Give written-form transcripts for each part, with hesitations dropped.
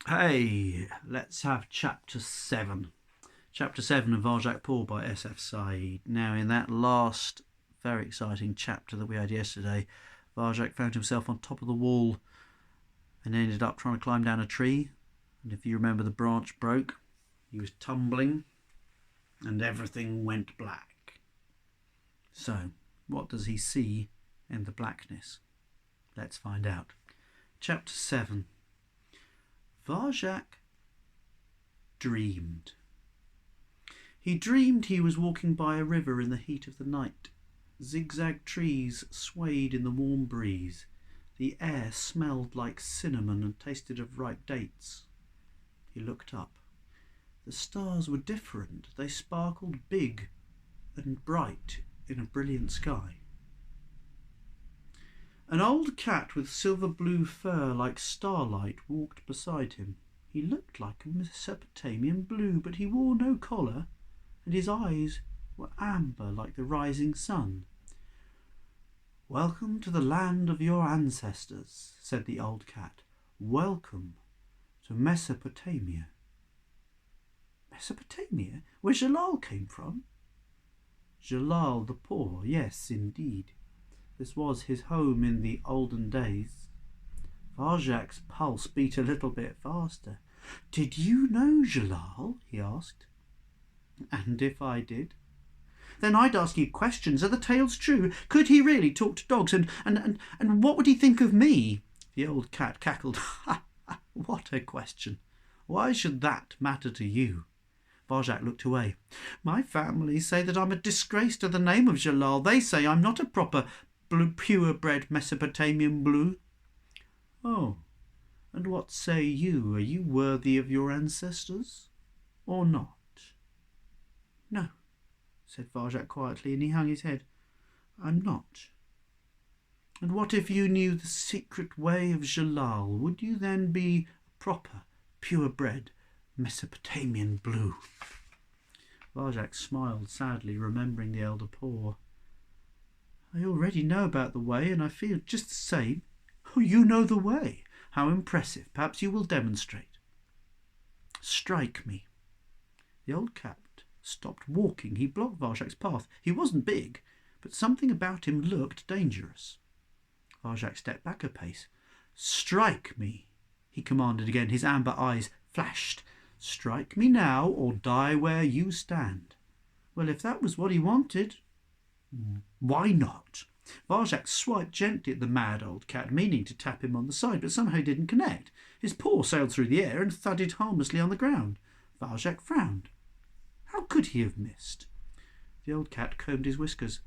Hey, let's have Chapter 7. Chapter 7 of Varjak by S.F. Said. Now, in that last very exciting chapter that we had yesterday, Varjak found himself on top of the wall and ended up trying to climb down a tree. And if you remember, the branch broke. He was tumbling and everything went black. So, what does he see in the blackness? Let's find out. Chapter 7. Varjak dreamed. He dreamed he was walking by a river in the heat of the night. Zigzag trees swayed in the warm breeze. The air smelled like cinnamon and tasted of ripe dates. He looked up. The stars were different. They sparkled big and bright in a brilliant sky. An old cat with silver blue fur like starlight walked beside him. He looked like a Mesopotamian blue, but he wore no collar, and his eyes were amber like the rising sun. "Welcome to the land of your ancestors," said the old cat. "Welcome to Mesopotamia." Mesopotamia? Where Jalal came from? Jalal the poor, yes, indeed. This was his home in the olden days. Varjak's pulse beat a little bit faster. "Did you know Jalal?" he asked. "And if I did?" "Then I'd ask you questions. Are the tales true? Could he really talk to dogs? And what would he think of me?" The old cat cackled. "Ha! What a question! Why should that matter to you?" Varjak looked away. "My family say that I'm a disgrace to the name of Jalal. They say I'm not a proper purebred Mesopotamian blue." "Oh, and what say you? Are you worthy of your ancestors, or not?" "No," said Varjak quietly, and he hung his head. "I'm not." "And what if you knew the secret way of Jalal? Would you then be a proper, purebred Mesopotamian blue?" Varjak smiled sadly, remembering the elder poor. "I already know about the way, and I feel just the same." "Oh, you know the way? How impressive. Perhaps you will demonstrate." "Strike me." The old cat stopped walking. He blocked Varjak's path. He wasn't big, but something about him looked dangerous. Varjak stepped back a pace. "Strike me," he commanded again. His amber eyes flashed. "Strike me now, or die where you stand." Well, if that was what he wanted, why not? Varjak swiped gently at the mad old cat, meaning to tap him on the side, but somehow he didn't connect. His paw sailed through the air and thudded harmlessly on the ground. Varjak frowned. How could he have missed? The old cat combed his whiskers.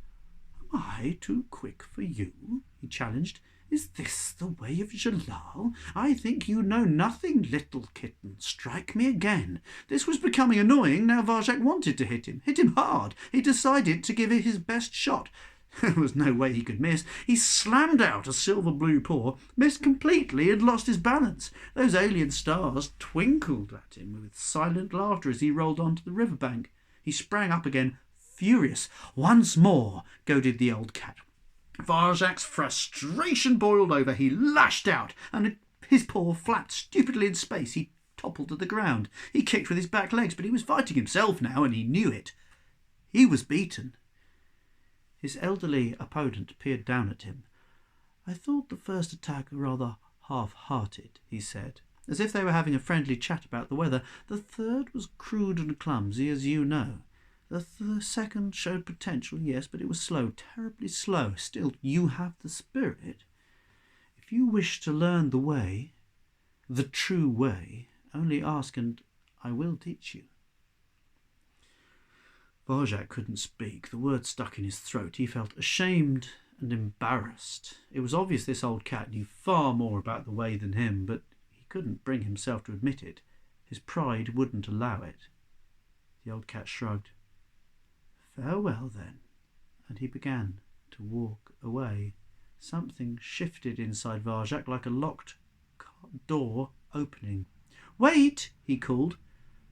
"Am I too quick for you?" he challenged. "Is this the way of Jalal? I think you know nothing, little kitten. Strike me again." This was becoming annoying. Now Varjak wanted to hit him hard. He decided to give it his best shot. There was no way he could miss. He slammed out a silver blue paw, missed completely and lost his balance. Those alien stars twinkled at him with silent laughter as he rolled onto the riverbank. He sprang up again, furious. "Once more," goaded the old cat. Varjak's frustration boiled over. He lashed out, and his paw flapped stupidly in space. He toppled to the ground. He kicked with his back legs, but he was fighting himself now, and he knew it. He was beaten. His elderly opponent peered down at him. "I thought the first attack rather half-hearted," he said, as if they were having a friendly chat about the weather. "The third was crude and clumsy, as you know. The second showed potential, yes, but it was slow, terribly slow. Still, you have the spirit. If you wish to learn the way, the true way, only ask and I will teach you." Varjak couldn't speak. The words stuck in his throat. He felt ashamed and embarrassed. It was obvious this old cat knew far more about the way than him, but he couldn't bring himself to admit it. His pride wouldn't allow it. The old cat shrugged. "Farewell, then," and he began to walk away. Something shifted inside Varjak like a locked door opening. "Wait!" he called.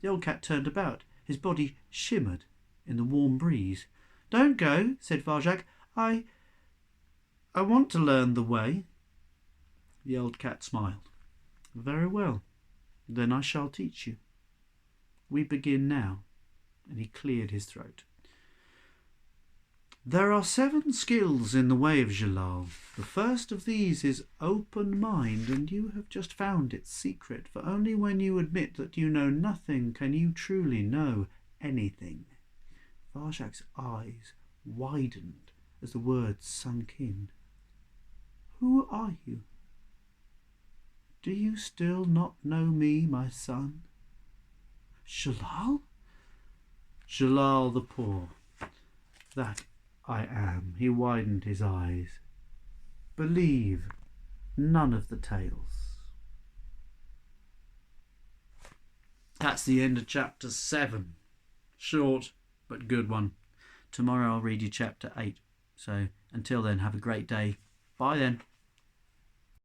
The old cat turned about. His body shimmered in the warm breeze. "Don't go," said Varjak. I want to learn the way." The old cat smiled. "Very well. Then I shall teach you. We begin now. And he cleared his throat. There are 7 skills in the way of Jalal. The first of these is open mind, and you have just found its secret, for only when you admit that you know nothing can you truly know anything. Varjak's eyes widened as the words sunk in. Who are you? Do you still not know me, my son? Jalal? Jalal the poor. That I am. He widened his eyes. Believe none of the tales. That's the end of chapter 7. Short but good one. Tomorrow I'll read you chapter 8. So until then, have a great day. Bye then.